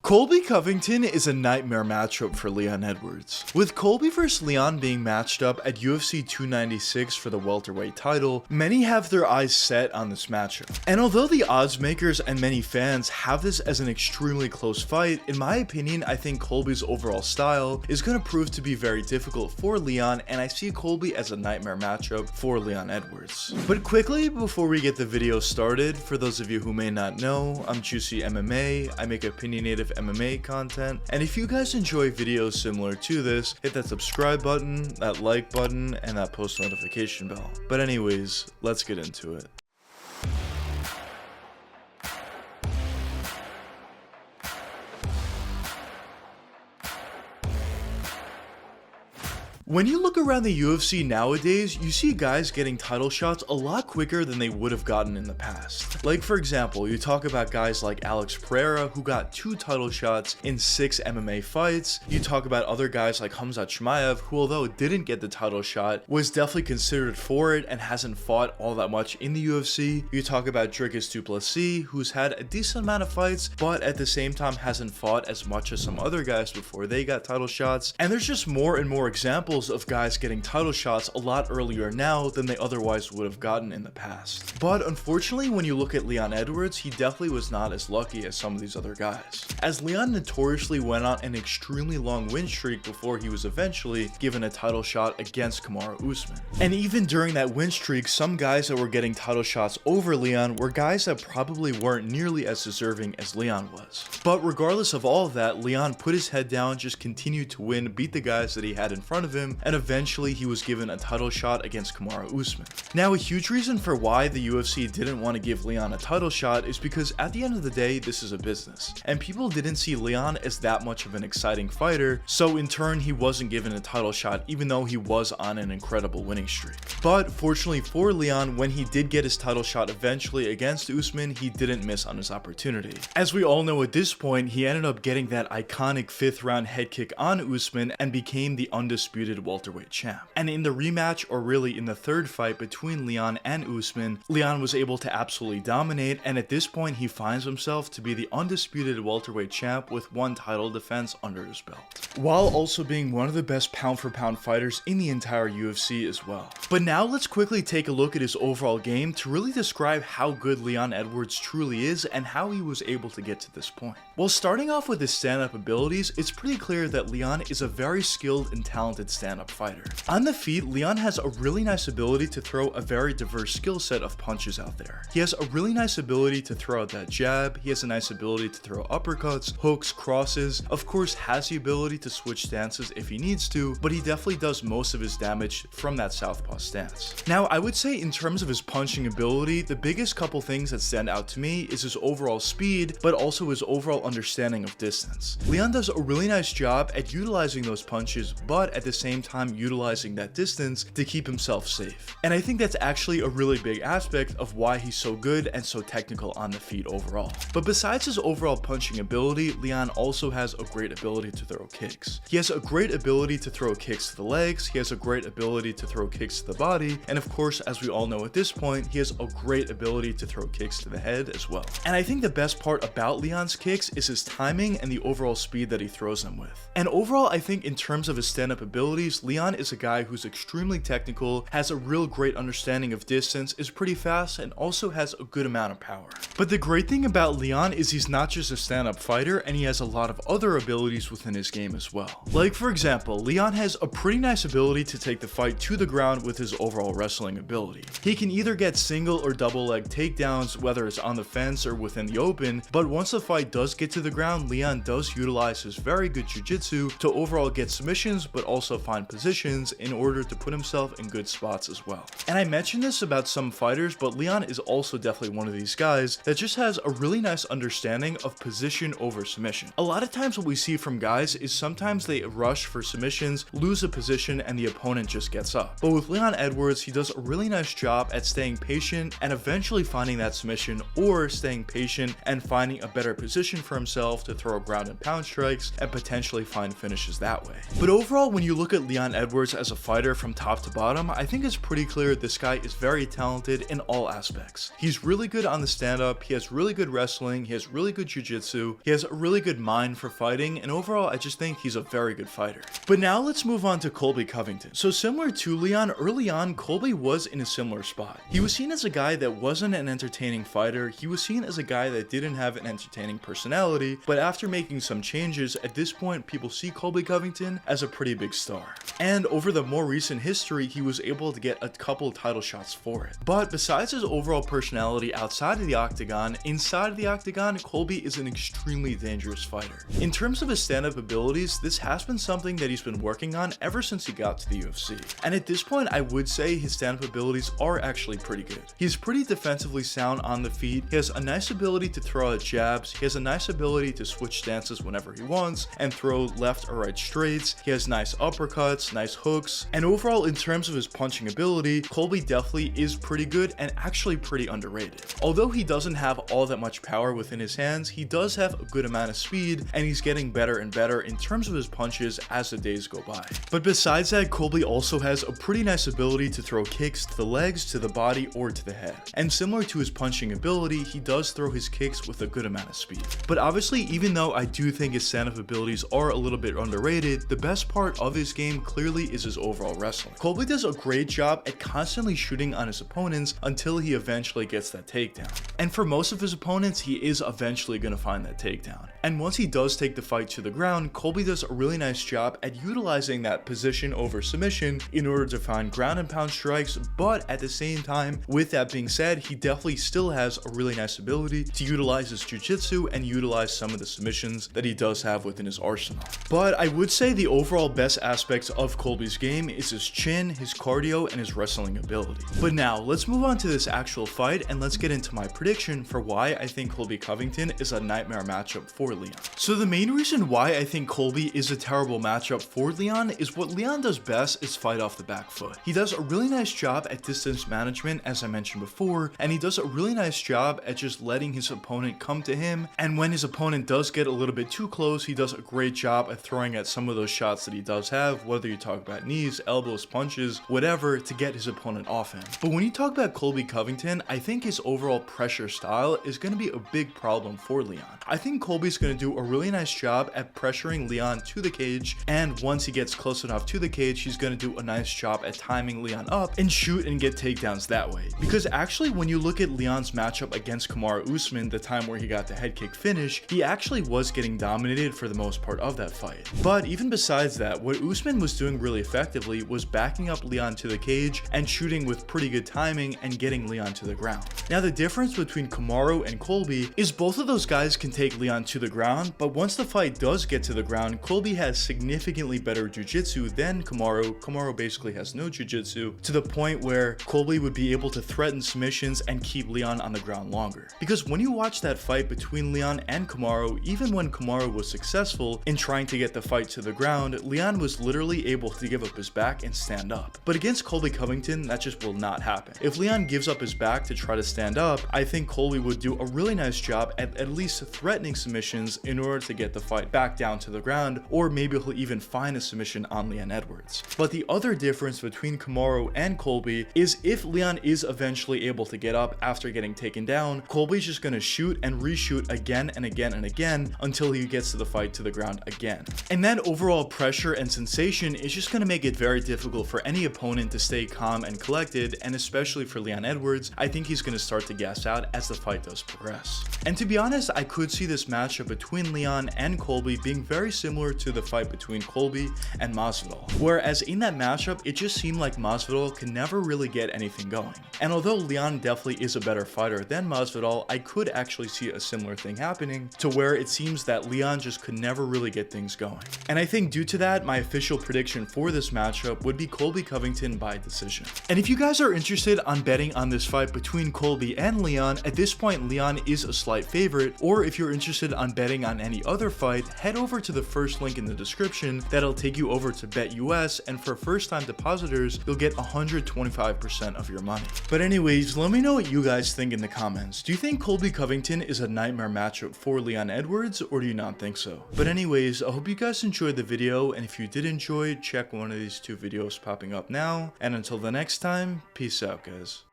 Colby Covington is a nightmare matchup for Leon Edwards. With Colby vs Leon being matched up at UFC 296 for the welterweight title, many have their eyes set on this matchup. And although the odds makers and many fans have this as an extremely close fight, in my opinion, I think Colby's overall style is going to prove to be very difficult for Leon, and I see Colby as a nightmare matchup for Leon Edwards. But quickly, before we get the video started, for those of you who may not know, I'm Juicy MMA, I make opinionative MMA content, and if you guys enjoy videos similar to this, hit that subscribe button, that like button, and that post notification bell. But anyways, let's get into it. When you look around the UFC nowadays, you see guys getting title shots a lot quicker than they would have gotten in the past. Like for example, you talk about guys like Alex Pereira, who got 2 title shots in 6 MMA fights. You talk about other guys like Khamzat Chimaev, who although didn't get the title shot, was definitely considered for it and hasn't fought all that much in the UFC. You talk about Dricus du Plessis, who's had a decent amount of fights, but at the same time hasn't fought as much as some other guys before they got title shots. And there's just more and more examples of guys getting title shots a lot earlier now than they otherwise would have gotten in the past. But unfortunately, when you look at Leon Edwards, he definitely was not as lucky as some of these other guys, as Leon notoriously went on an extremely long win streak before he was eventually given a title shot against Kamaru Usman. And even during that win streak, some guys that were getting title shots over Leon were guys that probably weren't nearly as deserving as Leon was. But regardless of all of that, Leon put his head down, just continued to win, beat the guys that he had in front of him, and eventually he was given a title shot against Kamaru Usman. Now, a huge reason for why the UFC didn't want to give Leon a title shot is because at the end of the day, this is a business, and people didn't see Leon as that much of an exciting fighter, so in turn he wasn't given a title shot even though he was on an incredible winning streak. But fortunately for Leon, when he did get his title shot eventually against Usman, he didn't miss on his opportunity. As we all know at this point, he ended up getting that iconic 5th round head kick on Usman and became the undisputed welterweight champ. And in the rematch, or really in the third fight between Leon and Usman, Leon was able to absolutely dominate, and at this point he finds himself to be the undisputed welterweight champ with 1 title defense under his belt, while also being one of the best pound for pound fighters in the entire UFC as well. But now let's quickly take a look at his overall game to really describe how good Leon Edwards truly is and how he was able to get to this point. Well, starting off with his stand-up abilities, it's pretty clear that Leon is a very skilled and talented stand-up fighter. On the feet, Leon has a really nice ability to throw a very diverse skill set of punches out there. He has a really nice ability to throw out that jab, he has a nice ability to throw uppercuts, hooks, crosses, of course has the ability to switch stances if he needs to, but he definitely does most of his damage from that southpaw stance. Now, I would say in terms of his punching ability, the biggest couple things that stand out to me is his overall speed, but also his overall understanding of distance. Leon does a really nice job at utilizing those punches, but at the same time utilizing that distance to keep himself safe. And I think that's actually a really big aspect of why he's so good and so technical on the feet overall. But besides his overall punching ability, Leon also has a great ability to throw kicks. He has a great ability to throw kicks to the legs, he has a great ability to throw kicks to the body, and of course, as we all know at this point, he has a great ability to throw kicks to the head as well. And I think the best part about Leon's kicks is his timing and the overall speed that he throws them with. And overall, I think in terms of his stand-up abilities, Leon is a guy who's extremely technical, has a real great understanding of distance, is pretty fast, and also has a good amount of power. But the great thing about Leon is he's not just a stand-up fighter, and he has a lot of other abilities within his game as well. Like for example, Leon has a pretty nice ability to take the fight to the ground with his overall wrestling ability. He can either get single or double leg takedowns, whether it's on the fence or within the open, but once the fight does get to the ground, Leon does utilize his very good jiu-jitsu to overall get submissions, but also find positions in order to put himself in good spots as well. And I mentioned this about some fighters, but Leon is also definitely one of these guys that just has a really nice understanding of position over submission. A lot of times what we see from guys is some sometimes they rush for submissions, lose a position, and the opponent just gets up. But with Leon Edwards, he does a really nice job at staying patient and eventually finding that submission, or staying patient and finding a better position for himself to throw ground and pound strikes and potentially find finishes that way. But overall, when you look at Leon Edwards as a fighter from top to bottom, I think it's pretty clear this guy is very talented in all aspects. He's really good on the stand-up, he has really good wrestling, he has really good jiu-jitsu, he has a really good mind for fighting, and overall I just think he's a very good fighter. But now let's move on to Colby Covington. So similar to Leon, early on Colby was in a similar spot. He was seen as a guy that wasn't an entertaining fighter, he was seen as a guy that didn't have an entertaining personality, but after making some changes, at this point people see Colby Covington as a pretty big star. And over the more recent history, he was able to get a couple title shots for it. But besides his overall personality outside of the octagon, inside of the octagon, Colby is an extremely dangerous fighter. In terms of his stand-up abilities, this has been something that he's been working on ever since he got to the UFC. And at this point, I would say his stand-up abilities are actually pretty good. He's pretty defensively sound on the feet, he has a nice ability to throw out jabs, he has a nice ability to switch stances whenever he wants and throw left or right straights, he has nice uppercuts, nice hooks, and overall in terms of his punching ability, Colby definitely is pretty good and actually pretty underrated. Although he doesn't have all that much power within his hands, he does have a good amount of speed and he's getting better and better in terms of his punches as the days go by. But besides that, Colby also has a pretty nice ability to throw kicks to the legs, to the body, or to the head. And similar to his punching ability, he does throw his kicks with a good amount of speed. But obviously, even though I do think his stand-up abilities are a little bit underrated, the best part of his game clearly is his overall wrestling. Colby does a great job at constantly shooting on his opponents until he eventually gets that takedown. And for most of his opponents, he is eventually going to find that takedown. And once he does take the fight to the ground, Colby does a really nice job at utilizing that position over submission in order to find ground and pound strikes, but at the same time, with that being said, he definitely still has a really nice ability to utilize his jiu-jitsu and utilize some of the submissions that he does have within his arsenal. But I would say the overall best aspects of Colby's game is his chin, his cardio, and his wrestling ability. But now, let's move on to this actual fight and let's get into my prediction for why I think Colby Covington is a nightmare matchup for Leon. So the main reason why I think Colby is a terrible matchup for Leon is what Leon does best is fight off the back foot. He does a really nice job at distance management, as I mentioned before, and he does a really nice job at just letting his opponent come to him, and when his opponent does get a little bit too close, he does a great job at throwing at some of those shots that he does have, whether you talk about knees, elbows, punches, whatever, to get his opponent off him. But when you talk about Colby Covington, I think his overall pressure style is going to be a big problem for Leon. I think Colby's going to do a really nice job at pressuring Leon to the cage, and once he gets close enough to the cage, he's going to do a nice job at timing Leon up and shoot and get takedowns that way. Because actually, when you look at Leon's matchup against Kamaru Usman, the time where he got the head kick finish, he actually was getting dominated for the most part of that fight. But even besides that, what Usman was doing really effectively was backing up Leon to the cage and shooting with pretty good timing and getting Leon to the ground. Now the difference between Kamaru and Colby is both of those guys can take Leon to the ground, but once the fight does get to the ground, Colby has significantly better jiu-jitsu than Kamaru. Kamaru basically has no jiu-jitsu, to the point where Colby would be able to threaten submissions and keep Leon on the ground longer. Because when you watch that fight between Leon and Kamaru, even when Kamaru was successful in trying to get the fight to the ground, Leon was literally able to give up his back and stand up. But against Colby Covington, that just will not happen. If Leon gives up his back to try to stand up, I think Colby would do a really nice job at least threatening submissions in order to get the fight back down to the ground, or maybe he'll even find a submission on Leon Edwards. But the other difference between Kamaru and Colby is if Leon is eventually able to get up after getting taken down, Colby's just going to shoot and reshoot again and again and again until he gets to the fight to the ground again. And that overall pressure and sensation is just going to make it very difficult for any opponent to stay calm and collected, and especially for Leon Edwards, I think he's going to start to gas out as the fight does progress. And to be honest, I could see this matchup between Leon and Colby being very similar to the fight between Colby and Masvidal, whereas in that matchup, it just seemed like Masvidal could never really get anything going. And although Leon definitely is a better fighter than Masvidal, I could actually see a similar thing happening to where it seems that Leon just could never really get things going. And I think due to that, my official prediction for this matchup would be Colby Covington by decision. And if you guys are interested on betting on this fight between Colby and Leon, at this point Leon is a slight favorite, or if you're interested on betting on any other fight, head over to the first link in the description that'll take you over to BetUS, and for first time depositors, you'll get 125% of your money. But anyways, let me know what you guys think in the comments. Do you think Colby Covington is a nightmare matchup for Leon Edwards, or do you not think so? But anyways, I hope you guys enjoyed the video, and if you did enjoy, check one of these two videos popping up now, and until the next time, peace out guys.